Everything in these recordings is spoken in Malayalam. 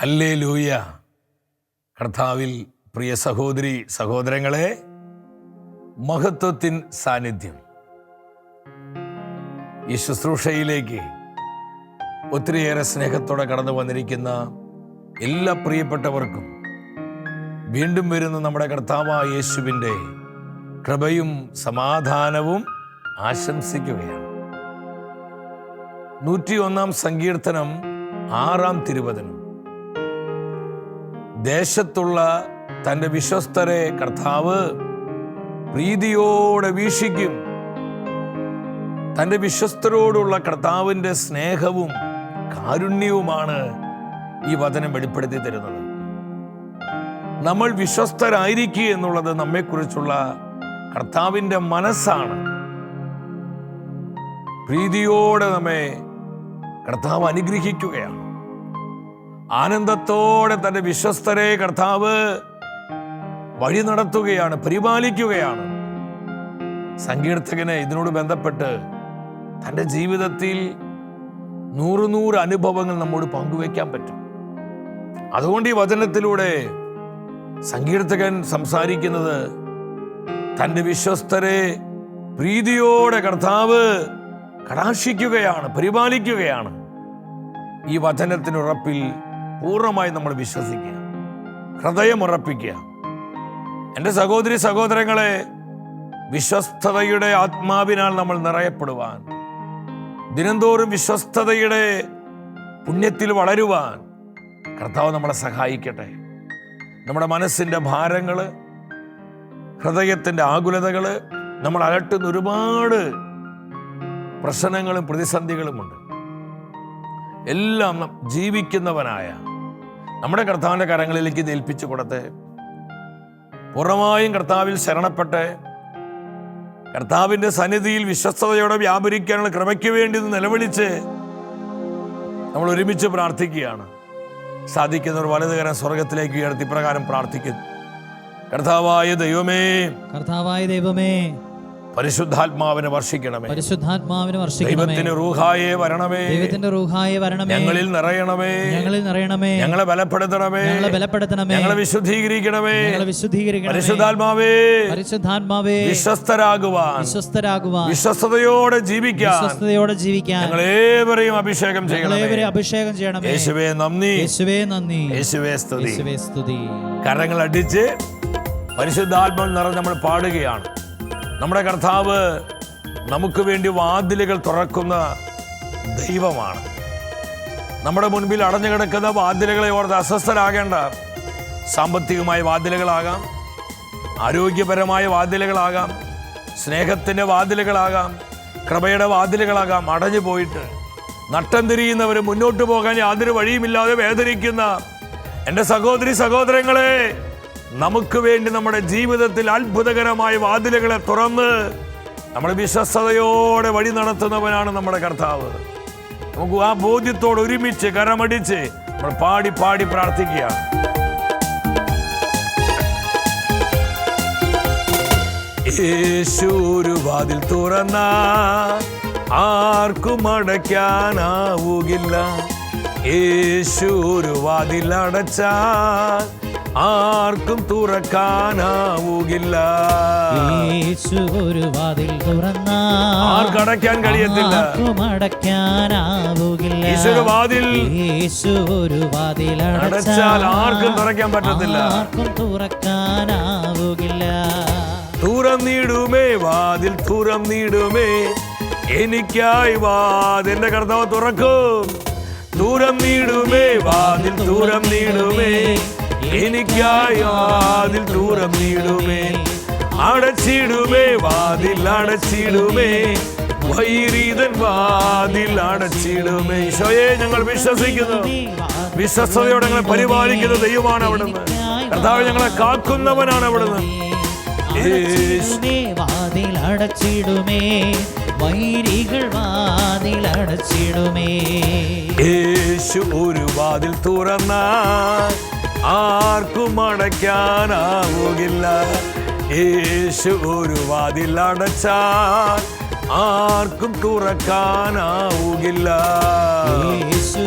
ഹല്ലേലൂയ. കർത്താവിൽ പ്രിയ സഹോദരി സഹോദരങ്ങളെ, മഹത്വത്തിൻ സാന്നിധ്യം ഈ ശുശ്രൂഷയിലേക്ക് ഒത്തിരിയേറെ സ്നേഹത്തോടെ കടന്നു വന്നിരിക്കുന്ന എല്ലാ പ്രിയപ്പെട്ടവർക്കും വീണ്ടും വരുന്ന നമ്മുടെ കർത്താവായ യേശുവിൻ്റെ കൃപയും സമാധാനവും ആശംസിക്കുകയാണ്. 101 സങ്കീർത്തനം 6 തിരുവചനം. ദേശത്തുള്ള തൻ്റെ വിശ്വസ്തരെ കർത്താവ് പ്രീതിയോടെ വീക്ഷിക്കും. തൻ്റെ വിശ്വസ്തരോടുള്ള കർത്താവിൻ്റെ സ്നേഹവും കാരുണ്യവുമാണ് ഈ വചനം വെളിപ്പെടുത്തി തരുന്നത്. നമ്മൾ വിശ്വസ്തരായിരിക്കുക എന്നുള്ളത് നമ്മെക്കുറിച്ചുള്ള കർത്താവിൻ്റെ മനസ്സാണ്. പ്രീതിയോടെ നമ്മെ കർത്താവ് അനുഗ്രഹിക്കുകയാണ്. ആനന്ദത്തോടെ തൻ്റെ വിശ്വസ്തരെ കർത്താവ് വഴി നടത്തുകയാണ്, പരിപാലിക്കുകയാണ്. സങ്കീർത്തകന് ഇതിനോട് ബന്ധപ്പെട്ട് തൻ്റെ ജീവിതത്തിൽ 100 അനുഭവങ്ങൾ നമ്മോട് പങ്കുവയ്ക്കാൻ പറ്റും. അതുകൊണ്ട് ഈ വചനത്തിലൂടെ സങ്കീർത്തകൻ സംസാരിക്കുന്നത് തൻ്റെ വിശ്വസ്തരെ പ്രീതിയോടെ കർത്താവ് കടാക്ഷിക്കുകയാണ്, പരിപാലിക്കുകയാണ്. ഈ വചനത്തിനുറപ്പിൽ പൂർണ്ണമായി നമ്മൾ വിശ്വസിക്കുക, ഹൃദയമുറപ്പിക്കുക. എൻ്റെ സഹോദരി സഹോദരങ്ങളെ, വിശ്വസ്തതയുടെ ആത്മാവിനാൽ നമ്മൾ നിറയപ്പെടുവാൻ, ദിനംതോറും വിശ്വസ്തതയുടെ പുണ്യത്തിൽ വളരുവാൻ കർത്താവ് നമ്മളെ സഹായിക്കട്ടെ. നമ്മുടെ മനസ്സിൻ്റെ ഭാരങ്ങൾ, ഹൃദയത്തിൻ്റെ ആകുലതകൾ, നമ്മൾ അലട്ടുന്ന ഒരുപാട് പ്രശ്നങ്ങളും പ്രതിസന്ധികളുമുണ്ട്. എല്ലാം ജീവിക്കുന്നവനായ നമ്മുടെ കർത്താവിൻ്റെ കരങ്ങളിലേക്ക് ഇത് ഏൽപ്പിച്ചു കൊടുത്ത് പൂർണ്ണമായും കർത്താവിൽ ശരണപ്പെട്ട് കർത്താവിൻ്റെ സന്നിധിയിൽ വിശ്വസ്തയോടെ വ്യാപരിക്കാനുള്ള കൃപയ്ക്ക് വേണ്ടി നിലവിളിച്ച് നമ്മൾ ഒരുമിച്ച് പ്രാർത്ഥിക്കുകയാണ്. സാധിക്കുന്നവർ വലതുകരം സ്വർഗത്തിലേക്ക് ഉയർത്തി പ്രകാരം പ്രാർത്ഥിക്കുന്നു. കർത്താവായ ദൈവമേ, പരിശുദ്ധാത്മാവിനെ വർഷിക്കണമേ, ദൈവത്തിന്റെ റൂഹായെ വരണമേ, ഞങ്ങളിൽ നിറയണമേ, ഞങ്ങളെ ബലപ്പെടുത്തണമേ, ഞങ്ങളെ വിശുദ്ധീകരിക്കണമേ. പരിശുദ്ധാത്മാവേ, വിശ്വസ്തരാകുവാൻ, വിശ്വസ്തയോടെ ജീവിക്കാൻ ഞങ്ങളേവരെയും അഭിഷേകം ചെയ്യണം. യേശുവേ നന്ദി, യേശുവേ സ്തുതി. കരങ്ങൾ അടിച്ച് പരിശുദ്ധാത്മാവിൽ നിറഞ്ഞ് നമ്മൾ പാടുകയാണ്. നമ്മുടെ കർത്താവ് നമുക്ക് വേണ്ടി വാതിലുകൾ തുറക്കുന്ന ദൈവമാണ്. നമ്മുടെ മുൻപിൽ അടഞ്ഞു കിടക്കുന്ന വാതിലുകളെ ഓർത്ത് അസ്വസ്ഥരാകേണ്ട. സാമ്പത്തികമായ വാതിലുകളാകാം, ആരോഗ്യപരമായ വാതിലുകളാകാം, സ്നേഹത്തിൻ്റെ വാതിലുകളാകാം, കൃപയുടെ വാതിലുകളാകാം. അടഞ്ഞു പോയിട്ട് നട്ടം തിരിയുന്നവർ, മുന്നോട്ട് പോകാൻ യാതൊരു വഴിയുമില്ലാതെ വേദനിക്കുന്ന എൻ്റെ സഹോദരി സഹോദരങ്ങളെ, നമുക്ക് വേണ്ടി നമ്മുടെ ജീവിതത്തിൽ അത്ഭുതകരമായ വാതിലുകളെ തുറന്ന് നമ്മുടെ വിശ്വസ്തയോടെ വഴി നടത്തുന്നവനാണ് നമ്മുടെ കർത്താവ്. നമുക്ക് ആ ബോധ്യത്തോട് ഒരുമിച്ച് കരമടിച്ച് നമ്മൾ പാടി പാടി പ്രാർത്ഥിക്കുകയാണ്. യേശു ഒരു വാതിൽ തുറന്ന ആർക്കും അടയ്ക്കാനാവുകില്ല. യേശു ഒരു വാതിൽ അടച്ചാൽ ആർക്കും തുറക്കാനാവുകില്ല. യേശു ഒരു വാതിൽ തുറന്നാൽ ആർക്കടയ്ക്കാൻ കഴിയത്തില്ല, അടയ്ക്കാനാവുകില്ല. യേശു ഒരു വാതിൽ അടച്ചാൽ ആർക്കും തുറക്കാൻ പറ്റത്തില്ല, ആർക്കും തുറക്കാനാവുകില്ല. തുറന്നിടുമേ വാതിൽ, തുറന്നിടുമേ എനിക്കായി വാതിൽ, എന്റെ കർത്താവ് തുറക്കും. തുറന്നിടുമേ വാതിൽ, തുറന്നിടുമേ എനിക്കായി വാതിൽ, തുറന്നിടുമേ. അടച്ചിടുമേ വാതിൽ, അടച്ചിടുമേ വൈരീതൻ വാതിൽ, അടച്ചിടുമേ. ഈശോയെ ഞങ്ങൾ വിശ്വസിക്കുന്നു, വിശ്വസ്തയോടെ ഞങ്ങളെ പരിപാലിക്കുന്ന ദൈവമാണ് അവിടുന്ന്. കർത്താവ് ഞങ്ങളെ കാക്കുന്നവനാണ് അവിടുന്ന്. വാതിൽ അടച്ചിടുമേ, വൈരികൾ വാതിൽ അടച്ചിടുമേ. യേശു ഒരു വാതിൽ തുറന്നാൽ ആർക്കും അടയ്ക്കാനാവുകില്ല. യേശു ഒരു വാതിൽ അടച്ചാൽ ആർക്കും തുറക്കാനാവുകില്ല. യേശു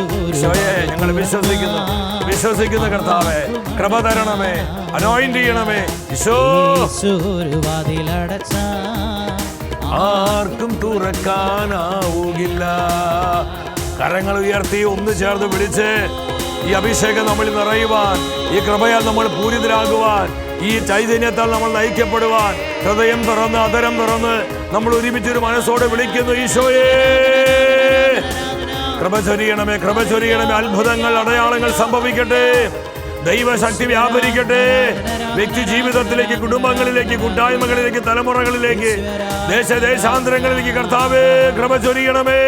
ഞങ്ങൾ വിശ്വസിക്കുന്നു, വിശ്വസിക്കുന്ന കർത്താവേ, കൃപ തരണമേ, അനോയിന്റ് ചെയ്യണമേ. ഈശോ, ഒരു വാതിലടച്ച ആർക്കും തുറക്കാനാവുകില്ല. കരങ്ങൾ ഉയർത്തി ഒന്ന് ചേർന്ന് വിളിച്ച് ഈ അഭിഷേകം നമ്മളിൽ നിറയുവാൻ, ഈ കൃപയാൽ നമ്മൾ പൂരിതരാകുവാൻ, ഈ ചൈതന്യത്താൽ നമ്മൾ നയിക്കപ്പെടുവാൻ ഹൃദയം തുറന്ന് അധരം തുറന്ന് നമ്മൾ ഒരുമിച്ചൊരു മനസ്സോടെ വിളിക്കുന്നു. ഈശോയേ, കൃപ ചൊരിയണമേ, കൃപ ചൊരിയണമേ. അത്ഭുതങ്ങൾ, അടയാളങ്ങൾ സംഭവിക്കട്ടെ, ദൈവശക്തി വ്യാപരിക്കട്ടെ. വ്യക്തി ജീവിതത്തിലേക്ക്, കുടുംബങ്ങളിലേക്ക്, കൂട്ടായ്മകളിലേക്ക്, തലമുറകളിലേക്ക്, ദേശാന്തരങ്ങളിലേക്ക് കർത്താവേ കൃപ ചൊരിയണമേ.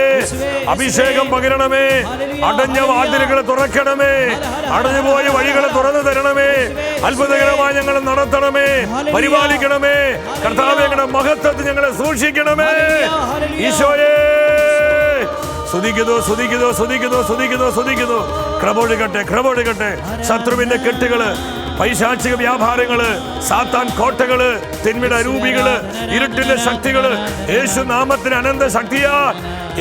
അഭിഷേകം പകരണമേ. അടഞ്ഞ വാതിലുകളെ തുറക്കണമേ. അടഞ്ഞുപോയ വഴികളെ തുറന്നു തരണമേ. അത്ഭുതകരമായി ഞങ്ങളെ നടത്തണമേ, പരിപാലിക്കണമേ. കർത്താവേ, ഞങ്ങളുടെ മഹത്വത്തിൽ ഞങ്ങളെ സൂക്ഷിക്കണമേ. ഈശോയേ, സ്തുതിക്കുന്നു, സ്തുതിക്കുന്നു, സ്തുതിക്കുന്നു, സ്തുതിക്കുന്നു, സ്തുതിക്കുന്നു. ക്രമൊഴുകട്ടെ, ക്രമൊഴുകട്ടെ. ശത്രുവിന്റെ കെട്ടുകള്, പൈശാചിക വ്യാപാരങ്ങള്, സാത്താൻ കോട്ടകള്, തിന്മയുടെ അരൂപികള്, ഇരുട്ടിന്റെ ശക്തികള് യേശു നാമത്തിന് അനന്ത ശക്തിയാ,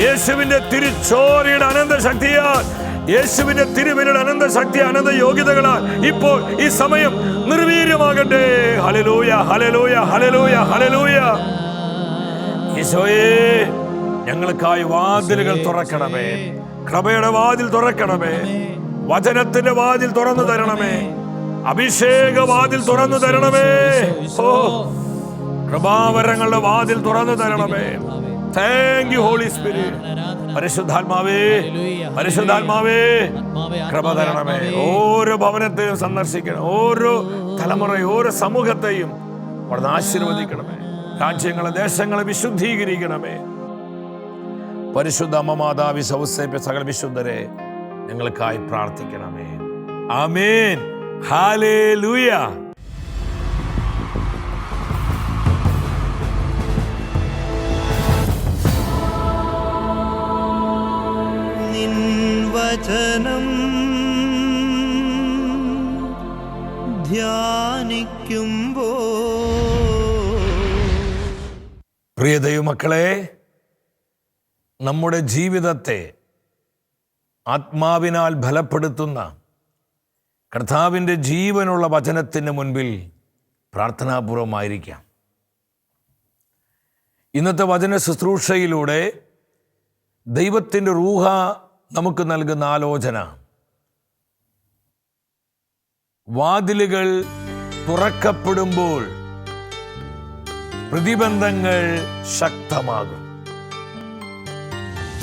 യേശുവിന്റെ തിരുച്ചോരയുടെ അനന്ത ശക്തിയാ, യേശുവിന്റെ തിരുവിരുടെ അനന്ത ശക്തി, അനന്ത യോഗ്യതകളാൽ ഇപ്പോൾ ഈ സമയം നിർവീര്യമാകട്ടെ. Hallelujah, hallelujah, hallelujah, hallelujah. ഈശോയേ, ഞങ്ങൾക്കായി വാതിലുകൾ തുറക്കണമേ. കൃപയുടെ വാതിൽ തുറക്കണമേ. വചനത്തിന്റെ വാതിൽ തുറന്നു തരണമേ. അഭിഷേക വാതിൽ തുറന്നു തരണമേ. ഓ, കൃപാവരങ്ങളുടെ വാതിൽ തുറന്നു തരണമേ. Thank you holy spirit. പരിശുദ്ധാത്മാവേ, പരിശുദ്ധാത്മാവേ, കൃപ തരണമേ. ഓരോ ഭവനത്തെയും സന്ദർശിക്കണം, ഓരോ തലമുറയും ഓരോ സമൂഹത്തെയും അവിടുന്ന് ആശീർവദിക്കണമേ. രാജ്യങ്ങളെ, ദേശങ്ങളെ വിശുദ്ധീകരിക്കണമേ. പരിശുദ്ധ അമ്മ മാതാവി സൗസേപ്യ സകല വിശുദ്ധരെ ഞങ്ങൾക്കായി പ്രാർത്ഥിക്കണമേ. ആമേൻ. ഹല്ലേലൂയ. നിൻ വചനം ധ്യാനിക്കുമ്പോൾ പ്രിയ ദൈവമക്കളെ, നമ്മുടെ ജീവിതത്തെ ആത്മാവിനാൽ ബലപ്പെടുത്തുന്ന കർത്താവിൻ്റെ ജീവനുള്ള വചനത്തിന് മുൻപിൽ പ്രാർത്ഥനാപൂർവമായിരിക്കാം. ഇന്നത്തെ വചന ശുശ്രൂഷയിലൂടെ ദൈവത്തിൻ്റെ റൂഹ നമുക്ക് നൽകുന്ന ആലോചന, വാതിലുകൾ തുറക്കപ്പെടുമ്പോൾ പ്രതിബന്ധങ്ങൾ ശക്തമാകും.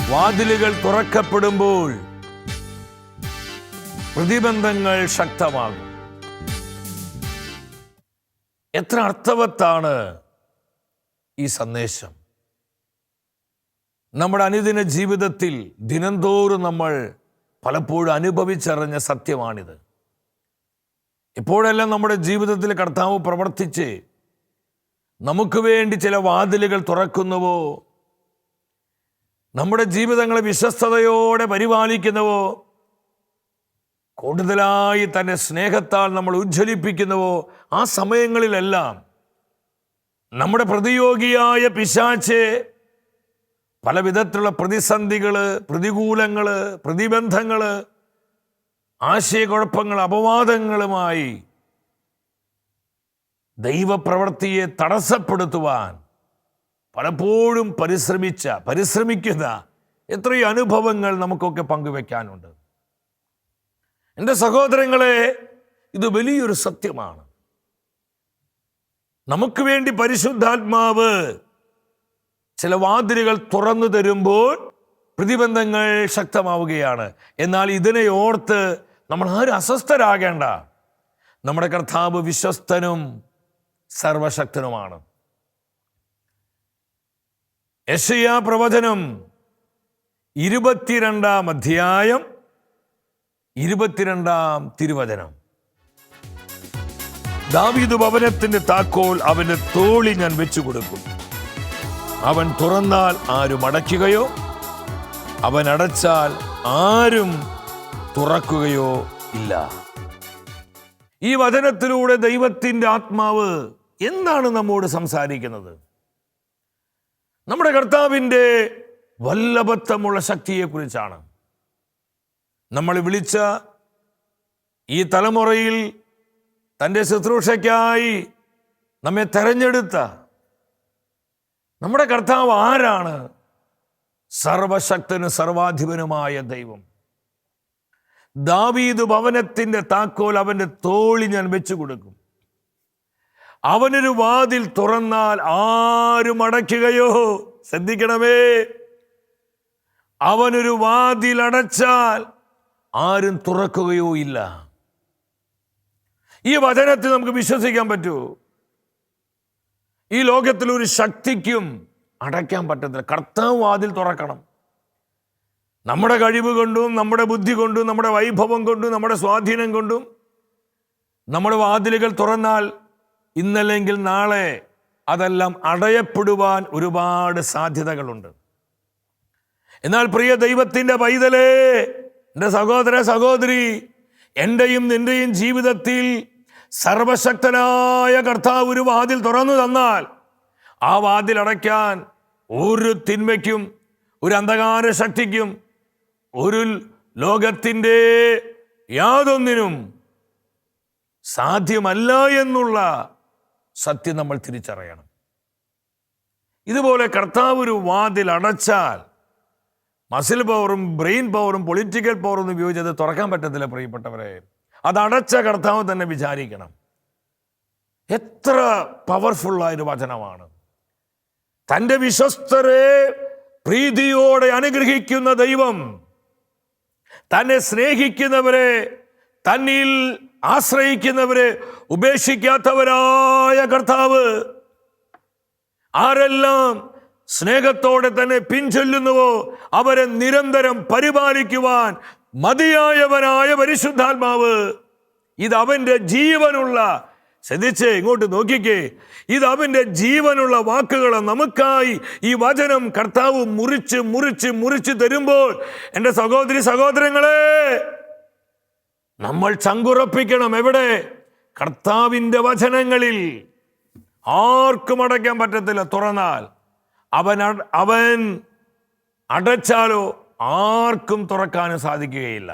വാതിലുകൾ തുറക്കപ്പെടുമ്പോൾ പ്രതിബന്ധങ്ങൾ ശക്തമാകും. എത്ര അർത്ഥവത്താണ് ഈ സന്ദേശം. നമ്മുടെ അനുദിന ജീവിതത്തിൽ ദിനംതോറും നമ്മൾ പലപ്പോഴും അനുഭവിച്ചറിഞ്ഞ സത്യമാണിത്. ഇപ്പോഴെല്ലാം നമ്മുടെ ജീവിതത്തിൽ കർത്താവ് പ്രവർത്തിച്ച് നമുക്ക് വേണ്ടി ചില വാതിലുകൾ തുറക്കുന്നുവോ, നമ്മുടെ ജീവിതങ്ങളെ വിശ്വസ്തയോടെ പരിപാലിക്കുന്നുവോ, കൂടുതലായി തൻ്റെ സ്നേഹത്താൽ നമ്മൾ ഉജ്ജ്വലിപ്പിക്കുന്നുവോ, ആ സമയങ്ങളിലെല്ലാം നമ്മുടെ പ്രതിയോഗിയായ പിശാച് പല വിധത്തിലുള്ള പ്രതിസന്ധികൾ, പ്രതികൂലങ്ങൾ, പ്രതിബന്ധങ്ങൾ, ആശയക്കുഴപ്പങ്ങൾ, അപവാദങ്ങളുമായി ദൈവപ്രവൃത്തിയെ തടസ്സപ്പെടുത്തുവാൻ പലപ്പോഴും പരിശ്രമിക്കുന്ന എത്രയോ അനുഭവങ്ങൾ നമുക്കൊക്കെ പങ്കുവെക്കാനുണ്ട്. എൻ്റെ സഹോദരങ്ങളെ, ഇത് വലിയൊരു സത്യമാണ്. നമുക്ക് വേണ്ടി പരിശുദ്ധാത്മാവ് ചില വാതിലുകൾ തുറന്നു തരുമ്പോൾ പ്രതിബന്ധങ്ങൾ ശക്തമാവുകയാണ്. എന്നാൽ ഇതിനെ ഓർത്ത് നമ്മൾ ആരും അസ്വസ്ഥരാകേണ്ട. നമ്മുടെ കർത്താവ് വിശ്വസ്തനും സർവശക്തനുമാണ്. യെശയ്യാ പ്രവചനം 22-ാം അധ്യായം 22-ാം തിരുവചനം. ദാവീദ് ഭവനത്തിന്റെ താക്കോൽ അവന്റെ തോളി ഞാൻ വെച്ചു കൊടുക്കും. അവൻ തുറന്നാൽ ആരും അടയ്ക്കുകയോ അവൻ അടച്ചാൽ ആരും തുറക്കുകയോ ഇല്ല. ഈ വചനത്തിലൂടെ ദൈവത്തിൻ്റെ ആത്മാവ് എന്താണ് നമ്മോട് സംസാരിക്കുന്നത്? നമ്മുടെ കർത്താവിൻ്റെ വല്ലഭത്വമുള്ള ശക്തിയെക്കുറിച്ചാണ്. നമ്മൾ വിളിച്ച ഈ തലമുറയിൽ തൻ്റെ ശുശ്രൂഷയ്ക്കായി നമ്മെ തെരഞ്ഞെടുത്ത നമ്മുടെ കർത്താവ് ആരാണ്? സർവശക്തനും സർവാധിപനുമായ ദൈവം. ദാവീദ് ഭവനത്തിൻ്റെ താക്കോൽ അവൻ്റെ തോളിൽ ഞാൻ വെച്ചു കൊടുക്കും. അവനൊരു വാതിൽ തുറന്നാൽ ആരും അടയ്ക്കുകയോ, ശ്രദ്ധിക്കണമേ, അവനൊരു വാതിൽ അടച്ചാൽ ആരും തുറക്കുകയോ ഇല്ല. ഈ വചനത്തിൽ നമുക്ക് വിശ്വസിക്കാൻ പറ്റൂ. ഈ ലോകത്തിൽ ഒരു ശക്തിക്കും അടയ്ക്കാൻ പറ്റത്തില്ല. കർത്താവ് വാതിൽ തുറക്കണം. നമ്മുടെ കഴിവ് കൊണ്ടും നമ്മുടെ ബുദ്ധി കൊണ്ടും നമ്മുടെ വൈഭവം കൊണ്ടും നമ്മുടെ സ്വാധീനം കൊണ്ടും നമ്മുടെ വാതിലുകൾ തുറന്നാൽ ഇന്നല്ലെങ്കിൽ നാളെ അതെല്ലാം അടയപ്പെടുവാൻ ഒരുപാട് സാധ്യതകളുണ്ട്. എന്നാൽ പ്രിയ ദൈവത്തിൻ്റെ പൈതലേ, എൻ്റെ സഹോദര സഹോദരി, എൻ്റെയും നിൻ്റെയും ജീവിതത്തിൽ സർവശക്തനായ കർത്താവ് ഒരു വാതിൽ തുറന്നു തന്നാൽ ആ വാതിൽ അടയ്ക്കാൻ ഒരു തിന്മയ്ക്കും ഒരു അന്ധകാര ശക്തിക്കും ഒരു ലോകത്തിൻ്റെ യാതൊന്നിനും സാധ്യമല്ല എന്നുള്ള സത്യം നമ്മൾ തിരിച്ചറിയണം. ഇതുപോലെ കർത്താവ് ഒരു വാതിൽ അടച്ചാൽ മസിൽ പവറും ബ്രെയിൻ പവറും പൊളിറ്റിക്കൽ പവറും ഉപയോഗിച്ചത് തുറക്കാൻ പറ്റത്തില്ല പ്രിയപ്പെട്ടവരെ. അത് അടച്ച കർത്താവ് തന്നെ വിചാരിക്കണം. എത്ര പവർഫുള്ളായൊരു വചനമാണ്. തൻ്റെ വിശ്വസ്തരെ പ്രീതിയോടെ അനുഗ്രഹിക്കുന്ന ദൈവം, തന്നെ സ്നേഹിക്കുന്നവരെ, തന്നിൽ ആശ്രയിക്കുന്നവരെ ഉപേക്ഷിക്കാത്തവരായ കർത്താവ്, ആരെല്ലാം സ്നേഹത്തോടെ തന്നെ പിൻചൊല്ലുന്നുവോ അവരെ നിരന്തരം പരിപാലിക്കുവാൻ മതിയായവനായ പരിശുദ്ധാത്മാവ്. ഇത് അവൻ്റെ ജീവനുള്ള, ശ്രദ്ധിച്ചേ, ഇങ്ങോട്ട് നോക്കിക്കേ, ഇത് അവൻ്റെ ജീവനുള്ള വാക്കുകൾ നമുക്കായി ഈ വചനം കർത്താവ് മുറിച്ച് മുറിച്ച് മുറിച്ച് തരുമ്പോൾ എൻ്റെ സഹോദരി സഹോദരങ്ങളെ, നമ്മൾ ചങ്കുറപ്പിക്കണം. എവിടെ? കർത്താവിൻ്റെ വചനങ്ങളിൽ. ആർക്കും അടയ്ക്കാൻ പറ്റത്തില്ല. തുറന്നാൽ അവൻ അടച്ചാലോ ആർക്കും തുറക്കാനും സാധിക്കുകയില്ല.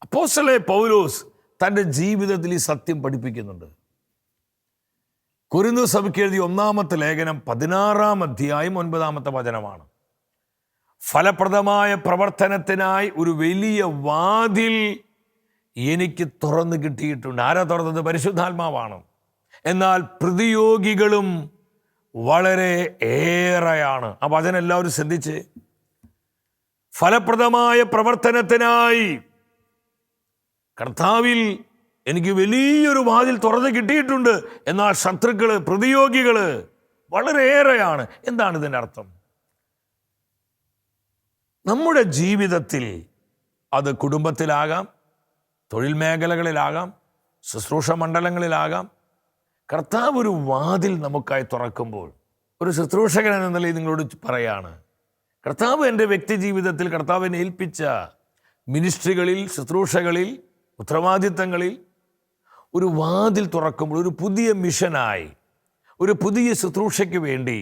അപ്പോസ്തലനായ പൗലോസ് തൻ്റെ ജീവിതത്തിൽ ഈ സത്യം പഠിപ്പിക്കുന്നുണ്ട്. കൊരിന്ത്യർ സഭയ്ക്ക് എഴുതിയ 1-ാമത്തെ ലേഖനം 16-ാം അധ്യായം 9-ാമത്തെ വചനമാണ്. ഫലപ്രദമായ പ്രവർത്തനത്തിനായി ഒരു വലിയ വാതിൽ എനിക്ക് തുറന്നു കിട്ടിയിട്ടുണ്ട്. ആരാ തുറന്നത്? പരിശുദ്ധാത്മാവാണ്. എന്നാൽ പ്രതിയോഗികളും വളരെ ഏറെയാണ്. ആ വചനം എല്ലാവരും ശ്രദ്ധിച്ച്. ഫലപ്രദമായ പ്രവർത്തനത്തിനായി കർത്താവിൽ എനിക്ക് വലിയൊരു വാതിൽ തുറന്ന് കിട്ടിയിട്ടുണ്ട്. എന്നാൽ ശത്രുക്കള്, പ്രതിയോഗികള് വളരെയേറെയാണ്. എന്താണ് ഇതിൻ്റെ അർത്ഥം? നമ്മുടെ ജീവിതത്തിൽ അത് കുടുംബത്തിലാകാം, തൊഴിൽ മേഖലകളിലാകാം, ശുശ്രൂഷ മണ്ഡലങ്ങളിലാകാം, കർത്താവ് ഒരു വാതിൽ നമുക്കായി തുറക്കുമ്പോൾ ഒരു ശുശ്രൂഷകൻ എന്ന നിലയിൽ നിങ്ങളോട് പറയാണ്, കർത്താവ് എൻ്റെ വ്യക്തി ജീവിതത്തിൽ കർത്താവിനെ ഏൽപ്പിച്ച മിനിസ്ട്രികളിൽ, ശുശ്രൂഷകളിൽ, ഉത്തരവാദിത്തങ്ങളിൽ ഒരു വാതിൽ തുറക്കുമ്പോൾ, ഒരു പുതിയ മിഷനായി, ഒരു പുതിയ ശുശ്രൂഷയ്ക്ക് വേണ്ടി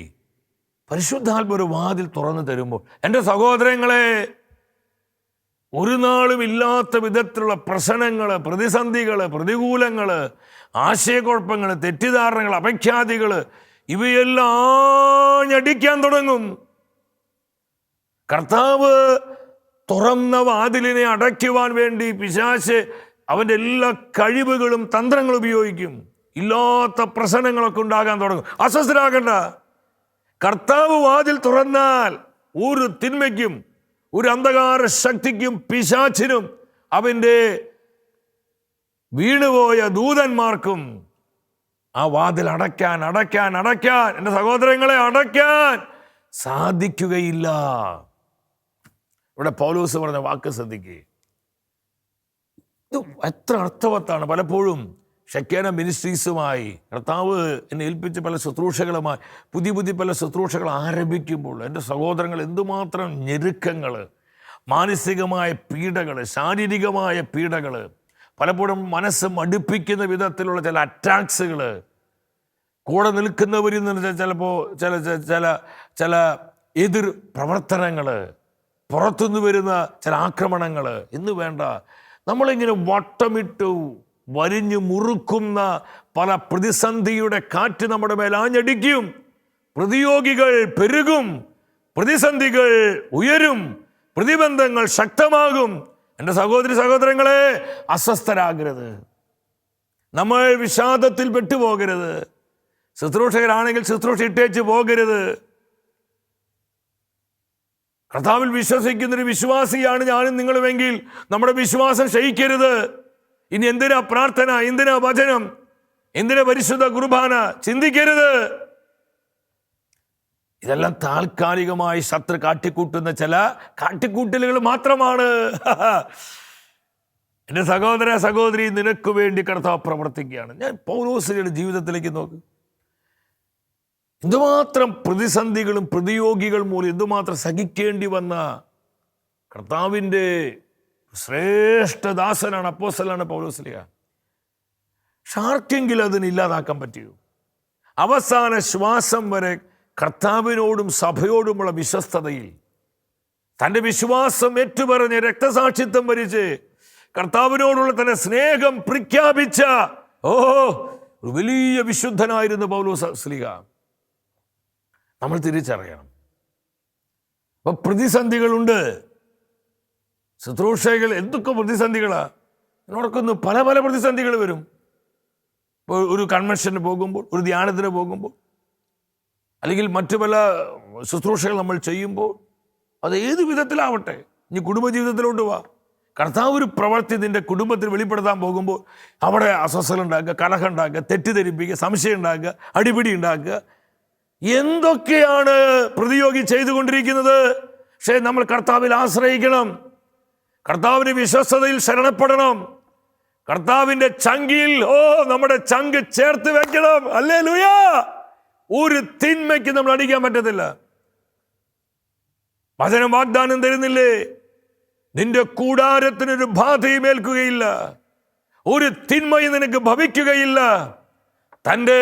പരിശുദ്ധാത്മ ഒരു വാതിൽ തുറന്നു തരുമ്പോൾ, എൻ്റെ സഹോദരങ്ങളെ, ഒരു നാളും ഇല്ലാത്ത വിധത്തിലുള്ള പ്രശ്നങ്ങൾ, പ്രതിസന്ധികൾ, പ്രതികൂലങ്ങൾ, ആശയക്കുഴപ്പങ്ങൾ, തെറ്റിദ്ധാരണകൾ, അപഖ്യാതികൾ ഇവയെല്ലാം ആഞ്ഞടിക്കാൻ തുടങ്ങും. കർത്താവ് തുറന്ന വാതിലിനെ അടയ്ക്കുവാൻ വേണ്ടി പിശാച് അവൻ്റെ എല്ലാ കഴിവുകളും തന്ത്രങ്ങളും ഉപയോഗിക്കും. ഇല്ലാത്ത പ്രശ്നങ്ങളൊക്കെ ഉണ്ടാകാൻ തുടങ്ങും. അസ്വസ്ഥരാകണ്ട. കർത്താവ് വാതിൽ തുറന്നാൽ ഒരു തിന്മയ്ക്കും ഒരു അന്ധകാര ശക്തിക്കും പിശാചിനും അവൻ്റെ വീണുപോയ ദൂതന്മാർക്കും ആ വാതിൽ അടയ്ക്കാൻ എൻ്റെ സഹോദരങ്ങളെ അടയ്ക്കാൻ സാധിക്കുകയില്ല. ഇവിടെ പൗലോസ് പറഞ്ഞ വാക്ക് ശ്രദ്ധിക്കുക. ഇത് എത്ര അർത്ഥവത്താണ്. പലപ്പോഴും ഷെക്കേന മിനിസ്ട്രീസുമായി കർത്താവ് എന്നെ ഏൽപ്പിച്ച പല ശുശ്രൂഷകളുമായി പുതിയ പല ശുശ്രൂഷകൾ ആരംഭിക്കുമ്പോൾ എൻ്റെ സഹോദരങ്ങൾ എന്തുമാത്രം ഞെരുക്കങ്ങൾ, മാനസികമായ പീഡകൾ, ശാരീരികമായ പീഡകൾ, പലപ്പോഴും മനസ്സ് മടുപ്പിക്കുന്ന വിധത്തിലുള്ള ചില അറ്റാക്സുകൾ, കൂടെ നിൽക്കുന്നവരിൽ നിന്ന് ചിലപ്പോൾ ചില എതിർ പ്രവർത്തനങ്ങൾ, പുറത്തുനിന്ന് വരുന്ന ചില ആക്രമണങ്ങൾ എന്ന് വേണ്ട, നമ്മളിങ്ങനെ വട്ടമിട്ടു വരിഞ്ഞു മുറുക്കുന്ന പല പ്രതിസന്ധിയുടെ കാറ്റ് നമ്മുടെ മേൽ ആഞ്ഞടിക്കും. പ്രതിയോഗികൾ പെരുകും, പ്രതിസന്ധികൾ ഉയരും, പ്രതിബന്ധങ്ങൾ ശക്തമാകും. എൻ്റെ സഹോദരി സഹോദരങ്ങളെ, അസ്വസ്ഥരാകരുത്, നമ്മൾ വിഷാദത്തിൽ പെട്ടുപോകരുത്. ശുശ്രൂഷകരാണെങ്കിൽ ശുശ്രൂഷ ഇട്ടേച്ച് പോകരുത്. കർത്താവിൽ വിശ്വസിക്കുന്നൊരു വിശ്വാസിയാണ് ഞാനും നിങ്ങളുമെങ്കിൽ നമ്മുടെ വിശ്വാസം ക്ഷയിക്കരുത്. ഇനി എന്തിനാ പ്രാർത്ഥന, എന്തിനാ വചനം, എന്തിനാ പരിശുദ്ധ കുർബാന ചിന്തിക്കരുത്. ഇതെല്ലാം താൽക്കാലികമായി ശത്രു കാട്ടിക്കൂട്ടുന്ന ചില കാട്ടിക്കൂട്ടലുകൾ മാത്രമാണ്. എൻ്റെ സഹോദര സഹോദരി, നിനക്ക് വേണ്ടി കർത്താവ് പ്രവർത്തിക്കുകയാണ്. ഞാൻ പൗലോസിന്റെ ജീവിതത്തിലേക്ക് നോക്ക്. എന്തുമാത്രം പ്രതിസന്ധികളും പ്രതിയോഗികൾ മൂലം എന്തുമാത്രം സഹിക്കേണ്ടി വന്ന കർത്താവിൻ്റെ ശ്രേഷ്ഠദാസനാണ്, അപ്പോസ്തലനാണ് പൗലോസ്ലീഹ. ആർക്കെങ്കിലും അതിന് ഇല്ലാതാക്കാൻ പറ്റിയോ? അവസാന ശ്വാസം വരെ കർത്താവിനോടും സഭയോടുമുള്ള വിശ്വസ്തതയിൽ തൻ്റെ വിശ്വാസം ഏറ്റുപറഞ്ഞ് രക്തസാക്ഷിത്വം വരിച്ച് കർത്താവിനോടുള്ള തന്റെ സ്നേഹം പ്രഖ്യാപിച്ച ഒരു വലിയ വിശുദ്ധനായിരുന്നു പൗലോസ്ലീഹ. നമ്മൾ തിരിച്ചറിയണം. അപ്പൊ പ്രതിസന്ധികളുണ്ട്. ശുശ്രൂഷകൾ എന്തൊക്കെ പ്രതിസന്ധികളാ ഓർക്കുന്നു. പല പല പ്രതിസന്ധികൾ വരും. ഒരു കൺവെൻഷന് പോകുമ്പോൾ, ഒരു ധ്യാനത്തിന് പോകുമ്പോൾ, അല്ലെങ്കിൽ മറ്റു പല ശുശ്രൂഷകൾ നമ്മൾ ചെയ്യുമ്പോൾ, അത് ഏത് വിധത്തിലാവട്ടെ, ഇനി കുടുംബജീവിതത്തിലോട്ട് വാ, കർത്താവ് ഒരു പ്രവൃത്തി നിന്റെ കുടുംബത്തിൽ വെളിപ്പെടുത്താൻ പോകുമ്പോൾ അവിടെ അസ്വസ്ഥത ഉണ്ടാക്കുക, കലഹം ഉണ്ടാക്കുക, തെറ്റിദ്ധരിപ്പിക്കുക, സംശയം ഉണ്ടാക്കുക, അടിപിടി ഉണ്ടാക്കുക, എന്തൊക്കെയാണ് പ്രതിയോഗി ചെയ്തുകൊണ്ടിരിക്കുന്നത്. പക്ഷേ നമ്മൾ കർത്താവിൽ ആശ്രയിക്കണം, കർത്താവിന്റെ വിശ്വസ്തതയിൽ ശരണപ്പെടണം, കർത്താവിന്റെ ചങ്കിൽ നമ്മുടെ ചങ്ക് ചേർത്ത് വെക്കണം. ഹല്ലേലൂയ. ഒരു തിന്മയ്ക്ക് നമ്മൾ അടിക്കാൻ പറ്റത്തില്ല. വചനം വാഗ്ദാനം തരുന്നില്ലേ, നിന്റെ കൂടാരത്തിനൊരു ബാധയും ഏൽക്കുകയില്ല, ഒരു തിന്മയും നിനക്ക് ഭവിക്കുകയില്ല. തൻ്റെ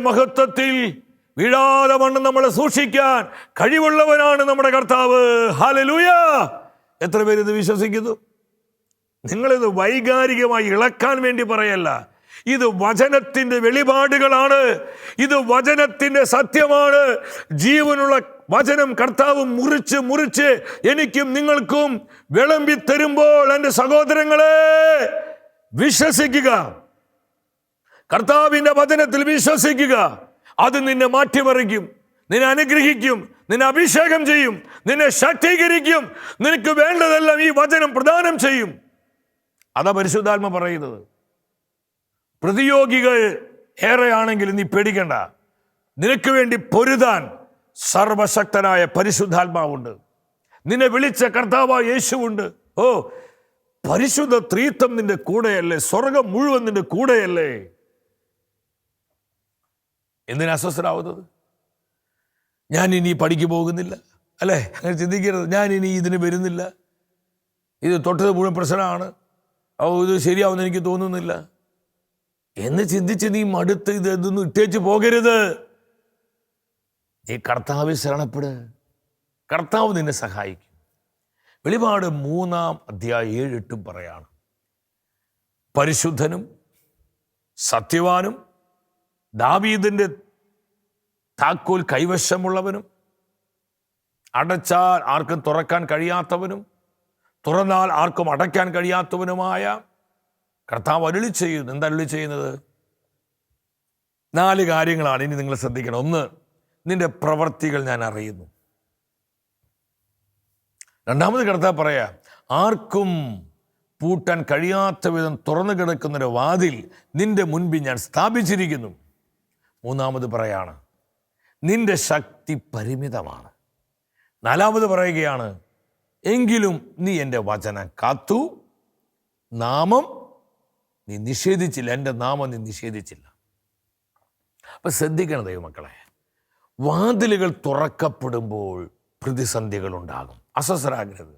മഹത്വത്തിൽ വീഴാതെ വണ്ണം നമ്മളെ സൂക്ഷിക്കാൻ കഴിവുള്ളവനാണ് നമ്മുടെ കർത്താവ്. ഹല്ലേലൂയ. എത്ര പേര് ഇത് വിശ്വസിക്കുന്നു? നിങ്ങളിത് വൈകാരികമായി ഇളക്കാൻ വേണ്ടി പറയല്ല, ഇത് വചനത്തിന്റെ വെളിപാടുകളാണ്, ഇത് വചനത്തിന്റെ സത്യമാണ്. ജീവനുള്ള വചനം കർത്താവ് മുറിച്ച് മുറിച്ച് എനിക്കും നിങ്ങൾക്കും വിളമ്പി തരുമ്പോൾ എൻ്റെ സഹോദരങ്ങളെ വിശ്വസിക്കുക, കർത്താവിന്റെ വചനത്തിൽ വിശ്വസിക്കുക. അത് നിന്നെ മാറ്റിമറിക്കും, നിന്നെ അനുഗ്രഹിക്കും, നിന്നെ അഭിഷേകം ചെയ്യും, നിന്നെ ശക്തീകരിക്കും. നിനക്ക് വേണ്ടതെല്ലാം ഈ വചനം പ്രദാനം ചെയ്യും. അതാ പരിശുദ്ധാത്മ പറയുന്നത്. പ്രതിയോഗികൾ ഏറെയാണെങ്കിൽ നീ പേടിക്കണ്ട, നിനക്ക് വേണ്ടി പൊരുതാൻ സർവശക്തനായ പരിശുദ്ധാത്മാവുണ്ട്. നിന്നെ വിളിച്ച കർത്താവായ യേശുവുണ്ട്. പരിശുദ്ധ ത്രിത്വം നിന്റെ കൂടെയല്ലേ, സ്വർഗം മുഴുവൻ നിന്റെ കൂടെയല്ലേ. എന്തിനാ അസ്വസ്ഥരാവുന്നത്? ഞാൻ ഇനി പഠിക്ക് പോകുന്നില്ല, അല്ലേ? അങ്ങനെ ചിന്തിക്കരുത്. ഞാൻ ഇനി ഇതിന് വരുന്നില്ല, ഇത് തൊട്ടത് മുഴുവൻ പ്രശ്നമാണ്, ഇത് ശരിയാവുമെന്ന് എനിക്ക് തോന്നുന്നില്ല എന്ന് ചിന്തിച്ച് നീ മടുത്ത് ഇതൊന്നും ഇട്ടേച്ച് പോകരുത്. നീ കർത്താവിൽ ശരണപ്പെട്, കർത്താവ് നിന്നെ സഹായിക്കും. വെളിപാട് 3:7-8 പറയാണ്, പരിശുദ്ധനും സത്യവാനും ദാവീദിന്റെ താക്കോൽ കൈവശമുള്ളവനും അടച്ചാൽ ആർക്കും തുറക്കാൻ കഴിയാത്തവനും തുറന്നാൽ ആർക്കും അടയ്ക്കാൻ കഴിയാത്തവനുമായ കർത്താവ് അരുളി ചെയ്യുന്നു. എന്താ അരുളി ചെയ്യുന്നത്? 4 കാര്യങ്ങളാണ്. ഇനി നിങ്ങൾ ശ്രദ്ധിക്കണം. 1, നിന്റെ പ്രവർത്തികൾ ഞാൻ അറിയുന്നു. 2ാമത് കർത്താവ് പറയാ, ആർക്കും പൂട്ടാൻ കഴിയാത്ത വിധം തുറന്നു കിടക്കുന്നൊരു വാതിൽ നിന്റെ മുൻപിൽ ഞാൻ സ്ഥാപിച്ചിരിക്കുന്നു. 3ാമത് പറയാണ്, നിന്റെ ശക്തി പരിമിതമാണ്. 4ാമത് പറയുകയാണ്, എങ്കിലും നീ എൻ്റെ വചനം കാത്തു, നാമം നീ നിഷേധിച്ചില്ല, എൻ്റെ നാമം നീ നിഷേധിച്ചില്ല. അപ്പൊ ശ്രദ്ധിക്കണം ദൈവമക്കളെ, വാതിലുകൾ തുറക്കപ്പെടുമ്പോൾ പ്രതിസന്ധികൾ ഉണ്ടാകും. അസ്വസ്ഥരാകരുത്.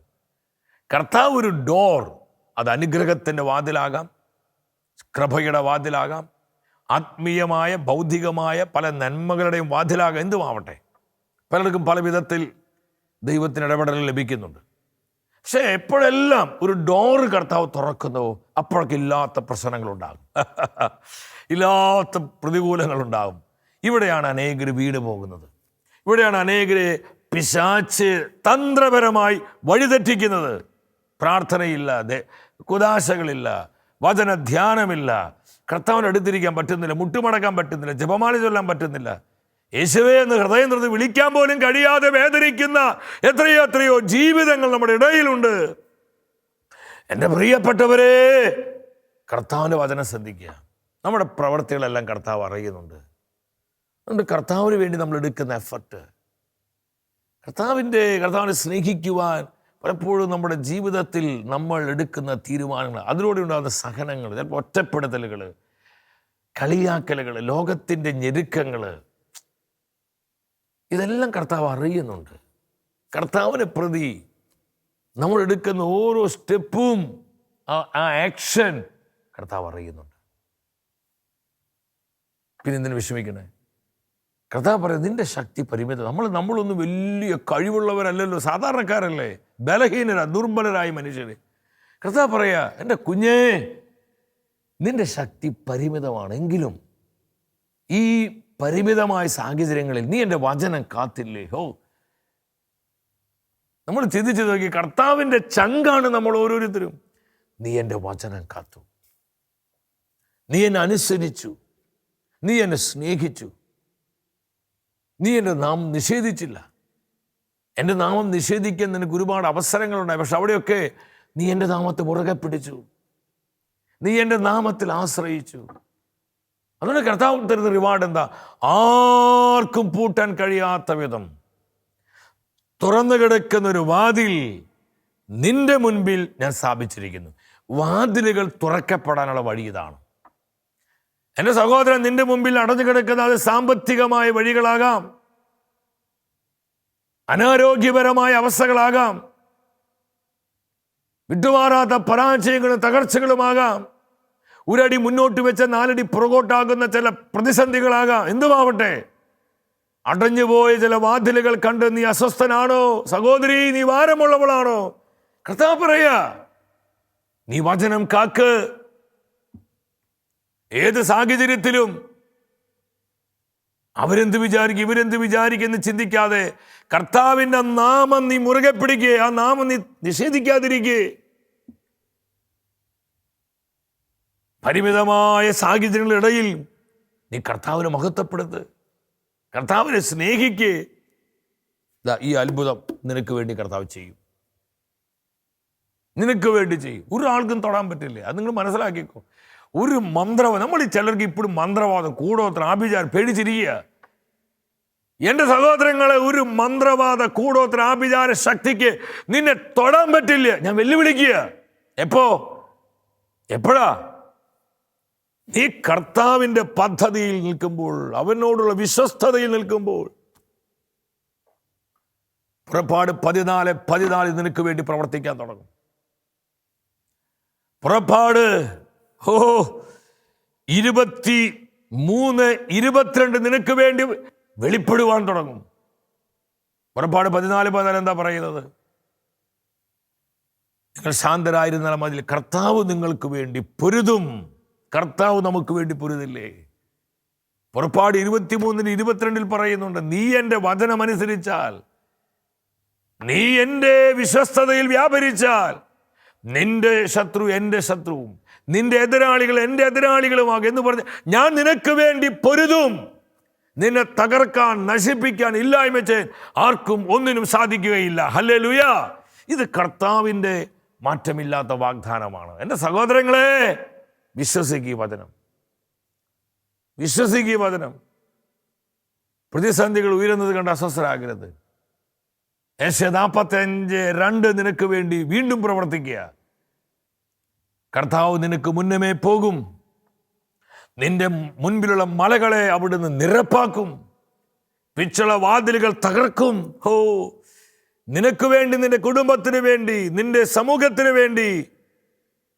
കർത്താവ് ഒരു ഡോർ, അത് അനുഗ്രഹത്തിൻ്റെ വാതിലാകാം, കൃപയുടെ വാതിലാകാം, ആത്മീയമായ ഭൗതികമായ പല നന്മകളുടെയും വാതിലാകാം, എന്തുമാവട്ടെ. പലർക്കും പല വിധത്തിൽ ദൈവത്തിന് ഇടപെടൽ ലഭിക്കുന്നുണ്ട്. പക്ഷെ എപ്പോഴെല്ലാം ഒരു ഡോറ് കർത്താവ് തുറക്കുന്നുവോ അപ്പോഴൊക്കെ ഇല്ലാത്ത പ്രശ്നങ്ങളുണ്ടാകും, ഇല്ലാത്ത പ്രതികൂലങ്ങളുണ്ടാകും. ഇവിടെയാണ് അനേകർ വീട് പോകുന്നത്. ഇവിടെയാണ് അനേകരെ പിശാച് തന്ത്രപരമായി വഴിതെറ്റിക്കുന്നത്. പ്രാർത്ഥനയില്ല, കുദാശകളില്ല, വചനധ്യാനമില്ല, കർത്താവിൻ്റെ അടുത്തിരിക്കാൻ പറ്റുന്നില്ല, മുട്ടുമടക്കാൻ പറ്റുന്നില്ല, ജപമാല ചൊല്ലാൻ പറ്റുന്നില്ല, യേശുവേ എന്ന് ഹൃദയം തുറന്ന് വിളിക്കാൻ പോലും കഴിയാതെ വേദനിക്കുന്ന എത്രയോ എത്രയോ ജീവിതങ്ങൾ നമ്മുടെ ഇടയിലുണ്ട്. എൻ്റെ പ്രിയപ്പെട്ടവരെ, കർത്താവിൻ്റെ വചനം ശ്രദ്ധിക്കുക. നമ്മുടെ പ്രവർത്തികളെല്ലാം കർത്താവ് അറിയുന്നുണ്ട്. അതുകൊണ്ട് കർത്താവിന് വേണ്ടി നമ്മൾ എടുക്കുന്ന എഫർട്ട്, കർത്താവിനെ സ്നേഹിക്കുവാൻ പലപ്പോഴും നമ്മുടെ ജീവിതത്തിൽ നമ്മൾ എടുക്കുന്ന തീരുമാനങ്ങൾ, അതിലൂടെ ഉണ്ടാകുന്ന സഹനങ്ങൾ, ചിലപ്പോൾ ഒറ്റപ്പെടുത്തലുകൾ, കളിയാക്കലുകൾ, ലോകത്തിൻ്റെ ഞെരുക്കങ്ങൾ, ഇതെല്ലാം കർത്താവ് അറിയുന്നുണ്ട്. കർത്താവിനെ പ്രതി നമ്മൾ എടുക്കുന്ന ഓരോ സ്റ്റെപ്പും ആ ആക്ഷൻ കർത്താവ് അറിയുന്നുണ്ട്. പിന്നെ എന്തിനു വിഷമിക്കണേ? കർത്താവ് പറയും, നിന്റെ ശക്തി പരിമിതം. നമ്മളൊന്നും വലിയ കഴിവുള്ളവരല്ലല്ലോ, സാധാരണക്കാരല്ലേ, ബലഹീനരാ, ദുർബലരായ മനുഷ്യര്. കർത്താവ് പറയാ, എൻ്റെ കുഞ്ഞേ, നിന്റെ ശക്തി പരിമിതമാണെങ്കിലും ഈ പരിമിതമായ സാഹചര്യങ്ങളിൽ നീ എൻ്റെ വചനം കാത്തില്ലേ? നമ്മൾ ചിന്തിച്ചു നോക്കി, കർത്താവിൻ്റെ ചങ്കാണ് നമ്മൾ ഓരോരുത്തരും. നീ എൻ്റെ വചനം കാത്തു, നീ എന്നെ അനുസരിച്ചു, നീ എന്നെ സ്നേഹിച്ചു, നീ എൻ്റെ നാമം നിഷേധിച്ചില്ല. എൻ്റെ നാമം നിഷേധിക്കാൻ നിനക്ക് ഒരുപാട് അവസരങ്ങളുണ്ടായി, പക്ഷെ അവിടെയൊക്കെ നീ എൻ്റെ നാമത്തെ മുറുകെ പിടിച്ചു, നീ എൻ്റെ നാമത്തിൽ ആശ്രയിച്ചു. അതുകൊണ്ട് കർത്താവ് തരുന്ന റിവാർഡ് എന്താ? ആർക്കും പൂട്ടാൻ കഴിയാത്ത വിധം തുറന്നു കിടക്കുന്നൊരു വാതിൽ നിന്റെ മുൻപിൽ ഞാൻ സ്ഥാപിച്ചിരിക്കുന്നു. വാതിലുകൾ തുറക്കപ്പെടാനുള്ള വഴി ഇതാണ്. എൻ്റെ സഹോദരൻ, നിന്റെ മുമ്പിൽ അടഞ്ഞു കിടക്കുന്ന അത് സാമ്പത്തികമായ വഴികളാകാം, അനാരോഗ്യപരമായ അവസ്ഥകളാകാം, വിട്ടുമാറാത്ത പരാജയങ്ങളും തകർച്ചകളുമാകാം, ഒരടി മുന്നോട്ട് വെച്ച 4 അടി പുറകോട്ടാകുന്ന ചില പ്രതിസന്ധികളാകാം, എന്തുമാവട്ടെ. അടഞ്ഞുപോയ ചില വാതിലുകൾ കണ്ട് നീ അസ്വസ്ഥനാണോ? സഹോദരി, നീ ഭാരമുള്ളവളാണോ? കർത്താവ് പറയാ, നീ വചനം കാക്ക്. ഏത് സാഹചര്യത്തിലും അവരെന്ത് വിചാരിക്കും, ഇവരെന്ത് വിചാരിക്കുമെന്ന് ചിന്തിക്കാതെ കർത്താവിൻ്റെ നാമം നീ മുറുകെ പിടിക്കുക, ആ നാമം നീ നിഷേധിക്കാതിരിക്കുക. പരിമിതമായ സാഹചര്യങ്ങളിടയിൽ നീ കർത്താവിനെ മഹത്വപ്പെടുത്ത്, കർത്താവിനെ സ്നേഹിക്ക്. ഈ അത്ഭുതം നിനക്ക് വേണ്ടി കർത്താവ് ചെയ്യും, നിനക്ക് വേണ്ടി ചെയ്യും. ഒരാൾക്കും തൊടാൻ പറ്റില്ല, അത് നിങ്ങൾ മനസ്സിലാക്കിക്കോ. ഒരു മന്ത്രവാദം, നമ്മൾ ഈ ചിലർക്ക് ഇപ്പോഴും മന്ത്രവാദം, കൂടോത്രം, ആഭിചാരം പേടിച്ചിരിക്കുക. എൻ്റെ സഹോദരങ്ങളെ, ഒരു മന്ത്രവാദ, കൂടോത്രം, ആഭിചാര ശക്തിക്ക് നിന്നെ തൊടാൻ പറ്റില്ല. ഞാൻ വെല്ലുവിളിക്കുക. എപ്പോഴാ? നീ കർത്താവിൻ്റെ പദ്ധതിയിൽ നിൽക്കുമ്പോൾ, അവനോടുള്ള വിശ്വസ്തതയിൽ നിൽക്കുമ്പോൾ. പുറപ്പാട് 14:14 നിനക്ക് വേണ്ടി പ്രവർത്തിക്കാൻ തുടങ്ങും. പുറപ്പാട് 23:22 നിനക്ക് വേണ്ടി വെളിപ്പെടുവാൻ തുടങ്ങും. പുറപ്പാട് 14:14 എന്താ പറയുന്നത്? നിങ്ങൾ ശാന്തരായിരുന്നാൽ മതി, കർത്താവ് നിങ്ങൾക്ക് വേണ്ടി പൊരുതും. കർത്താവ് നമുക്ക് വേണ്ടി പൊരുതില്ലേ? പുറപ്പാട് 23:22 പറയുന്നുണ്ട്, നീ എൻ്റെ വചനമനുസരിച്ചാൽ, നീ എൻ്റെ വിശ്വസ്തതയിൽ വ്യാപരിച്ചാൽ, നിന്റെ ശത്രു എൻ്റെ ശത്രുവും നിന്റെ എതിരാളികൾ എൻ്റെ എതിരാളികളുമാകും എന്ന് പറഞ്ഞ് ഞാൻ നിനക്ക് വേണ്ടി പൊരുതും. നിന്നെ തകർക്കാൻ, നശിപ്പിക്കാൻ, ഇല്ലായ്മ ചെയ്യാൻ ആർക്കും ഒന്നിനും സാധിക്കുകയില്ല. ഹല്ലേലൂയ! ഇത് കർത്താവിൻ്റെ മാറ്റമില്ലാത്ത വാഗ്ദാനമാണ്. എൻ്റെ സഹോദരങ്ങളെ, വിശ്വസിക്കുക വചനം, വിശ്വസിക്കുക വചനം. പ്രതിസന്ധികൾ ഉയരുന്നത് കണ്ട് അസ്വസ്ഥരാകരുത്. യെശയ്യാ 45:2 നിനക്ക് വേണ്ടി വീണ്ടും പ്രവർത്തിക്കുക. കർത്താവ് നിനക്ക് മുന്നമേ പോകും, നിന്റെ മുൻപിലുള്ള മലകളെ അവിടുന്ന് നിരപ്പാക്കും, പിച്ചള വാതിലുകൾ തകർക്കും. നിനക്ക് വേണ്ടി, നിന്റെ കുടുംബത്തിന് വേണ്ടി, നിന്റെ സമൂഹത്തിന് വേണ്ടി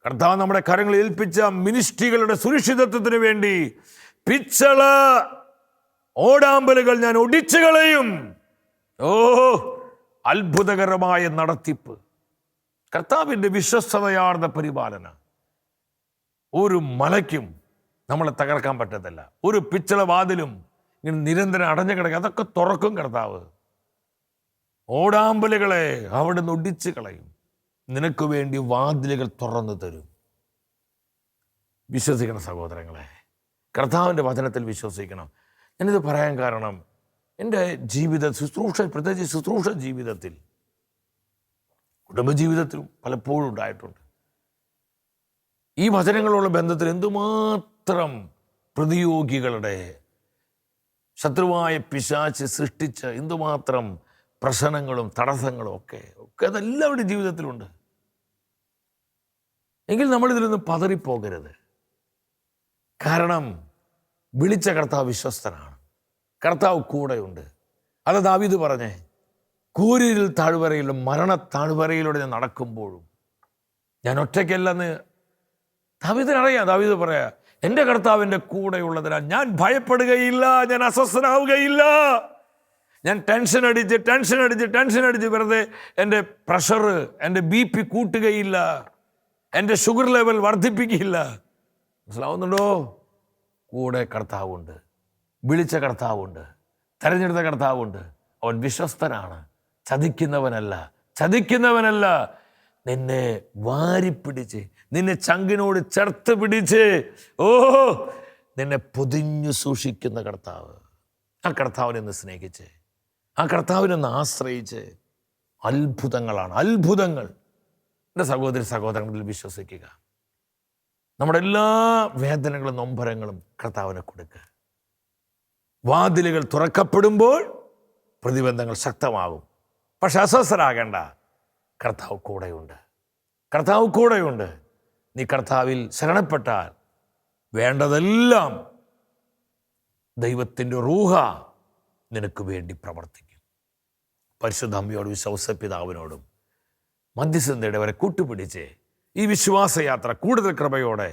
കർത്താവ് നമ്മുടെ കരങ്ങളിൽ ഏൽപ്പിച്ച മിനിസ്ട്രികളുടെ സുരക്ഷിതത്വത്തിന് വേണ്ടി പിച്ചള ഓടാമ്പലുകൾ ഞാൻ ഒടിച്ചു കളയും. അത്ഭുതകരമായ നടത്തിപ്പ്, കർത്താവിൻ്റെ വിശ്വസ്തതയാർന്ന പരിപാലന ഒരു മലയ്ക്കും നമ്മളെ തകർക്കാൻ പറ്റത്തില്ല. ഒരു പിച്ചള വാതിലും ഇങ്ങനെ നിരന്തരം അടഞ്ഞു കിടക്കുക, അതൊക്കെ തുറക്കും കർത്താവ്. ഓടാമ്പലുകളെ അവിടെ നിന്ന് ഒടിച്ചു കളയും. നിനക്ക് വേണ്ടി വാതിലുകൾ തുറന്നു തരും. വിശ്വസിക്കണം സഹോദരങ്ങളെ, കർത്താവിൻ്റെ വചനത്തിൽ വിശ്വസിക്കണം. ഞാനിത് പറയാൻ കാരണം എൻ്റെ പ്രത്യേകിച്ച് ശുശ്രൂഷ ജീവിതത്തിൽ, കുടുംബജീവിതത്തിലും പലപ്പോഴും ഉണ്ടായിട്ടുണ്ട്. ഈ വചനങ്ങളുള്ള ബന്ധത്തിൽ എന്തുമാത്രം പ്രതിയോഗികളുടെ ശത്രുവായ പിശാച് സൃഷ്ടിച്ച എന്തുമാത്രം പ്രശ്നങ്ങളും തടസ്സങ്ങളും ഒക്കെ അതെല്ലാവരുടെ ജീവിതത്തിലുണ്ട്. എങ്കിൽ നമ്മളിതിൽ നിന്ന് പതറിപ്പോകരുത്. കാരണം വിളിച്ച കർത്താവ് വിശ്വസ്തനാണ്, കർത്താവ് കൂടെയുണ്ട്. അത് ദാവീദ് പറഞ്ഞേ, കൂരിരുൾ താഴ്വരയിലും മരണ താഴ്വരയിലൂടെ ഞാൻ നടക്കുമ്പോഴും ഞാൻ ഒറ്റയ്ക്കല്ലെന്ന് ദാവീദിനറിയാം. ദാവീദ് പറയാ, എൻ്റെ കർത്താവിൻ്റെ കൂടെയുള്ളതിനാൽ ഞാൻ ഭയപ്പെടുകയില്ല, ഞാൻ അസ്വസ്ഥനാവുകയില്ല. ഞാൻ ടെൻഷൻ അടിച്ച് വെറുതെ എൻ്റെ പ്രഷർ, എൻ്റെ BP കൂട്ടുകയില്ല, എൻ്റെ ഷുഗർ ലെവൽ വർദ്ധിപ്പിക്കില്ല. മനസ്സിലാവുന്നുണ്ടോ? കൂടെ കർത്താവുണ്ട്, വിളിച്ച കർത്താവുണ്ട്, തെരഞ്ഞെടുത്ത കർത്താവുണ്ട്. അവൻ വിശ്വസ്തനാണ്, ചതിക്കുന്നവനല്ല. നിന്നെ വാരിപ്പിടിച്ച്, നിന്നെ ചങ്കിനോട് ചേർത്ത് പിടിച്ച് നിന്നെ പൊതിഞ്ഞു സൂക്ഷിക്കുന്ന കർത്താവ്. ആ കർത്താവിനെ സ്നേഹിച്ച്, ആ കർത്താവിനെ ആശ്രയിച്ച് അത്ഭുതങ്ങൾ. എൻ്റെ സഹോദരങ്ങളിൽ വിശ്വസിക്കുക. നമ്മുടെ എല്ലാ വേദനകളും നൊമ്പരങ്ങളും കർത്താവിനെ കൊടുക്കുക. വാതിലുകൾ തുറക്കപ്പെടുമ്പോൾ പ്രതിബന്ധങ്ങൾ ശക്തമാകും. പക്ഷെ അസ്വസ്ഥരാകേണ്ട, കർത്താവ് കൂടെയുണ്ട്. നീ കർത്താവിൽ ശരണപ്പെട്ടാൽ വേണ്ടതെല്ലാം ദൈവത്തിൻ്റെ റൂഹ നിനക്ക് വേണ്ടി പ്രവർത്തിക്കും. പരിശുദ്ധ അമ്മയോടും വിശ്വാസ പിതാവിനോടും മധ്യസ്ഥതയുടെ വരെ കൂട്ടുപിടിച്ച് ഈ വിശ്വാസയാത്ര കൂടുതൽ കൃപയോടെ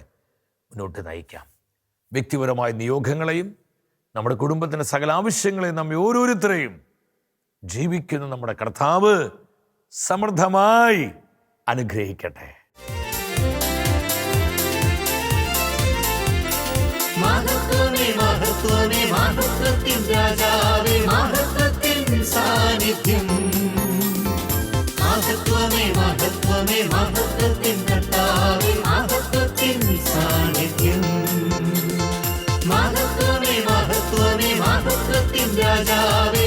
മുന്നോട്ട് നയിക്കാം. വ്യക്തിപരമായ നിയോഗങ്ങളെയും നമ്മുടെ കുടുംബത്തിൻ്റെ സകല ആവശ്യങ്ങളെയും നമ്മെ ഓരോരുത്തരെയും ജീവിക്കുന്ന നമ്മുടെ കർത്താവ് സമൃദ്ധമായി അനുഗ്രഹിക്കട്ടെ. മഹത്വത്തിൻ രാജാവേ, മഹത്വത്തിൻ സാന്നിധ്യം. മഹത്വത്തിൻ കർത്താവേ, മഹത്വത്തിൻ സാന്നിധ്യം. മഹത്വത്തിൻ രാജാവേ,